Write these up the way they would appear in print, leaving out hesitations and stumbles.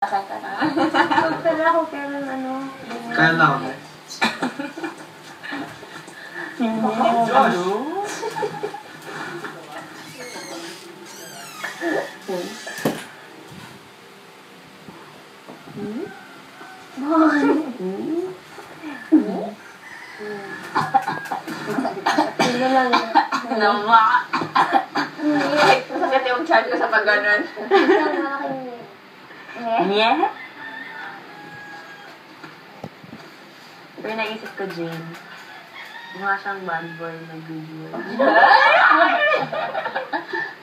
Saan ka na? Pala ako kailan ano. Kaya lang ako. Ano? Ano lang. Nama! Masakit yung charge ko sa pag-ganon. Yeah? Pero naisip ko, Jane, mukha siyang bad boy na good boy.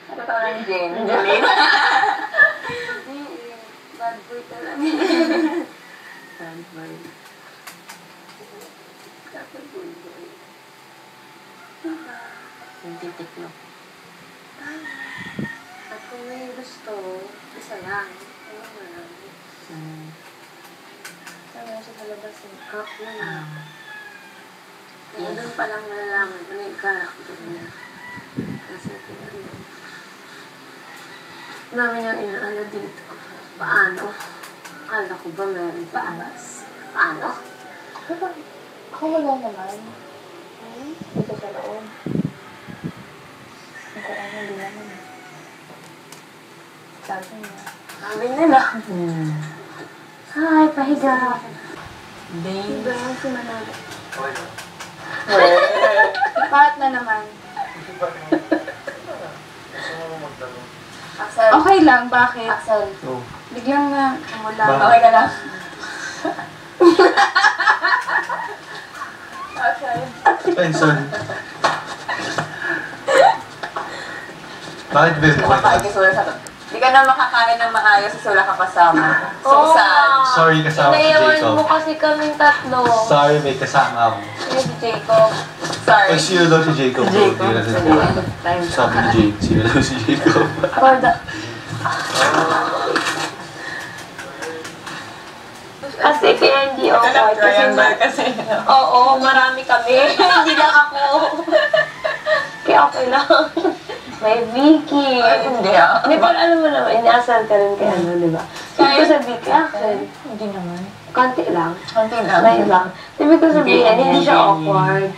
Ano tawag lang, Jane? Jane? Bad boy talaga. Bad boy. Yung titiklop. At kung may gusto, isa lang. Ano mo lang. Sabi siya sa labas ng cup na lang. Kaya doon pa lang nalalaman ano yung character niya. Kasi namin yung inaano dito. Paano? Akala ko ba meron paalas? Paano? Ako wala naman. Dito sa loob. Ako hindi naman. Sabi niya. Sabi nila. Hi, pahiga. Babe. Iba yung sumanalo. Okay na. Bakit na naman? Gusto mo magtanong? Axel. Okay lang, bakit? Axel. Oo. Biglang na umula. Bakit? Okay ka lang. Benson. Bakit Beb? Kumakain ka sula sa... Hindi ka na makakain ng maayos sa sula ka kasama. Oo. So sad. Sorry, kasama si Inayawan Jacob. mo kasi kaming tatlo. Sorry, may kasama ako. Sige, si Jacob. Sorry. Ay, sino daw si Jacob? Jacob. Hindi na si Sige. Jacob. Time. Sabi ni Jake, sino daw si Jacob? Korda. Kasi kaya hindi awkward. Triangle kasi. Oo, marami kami. Hindi lang ako. Kaya okay lang. May Vicky. Ay, hindi ah. Di ba, alam mo naman, inaasal ka rin kay ano, di ba? Sabi ko sa Vicky, Axel, Hindi naman. konti lang. Konti lang. May lang. Sabi ko sabihin, hindi siya awkward.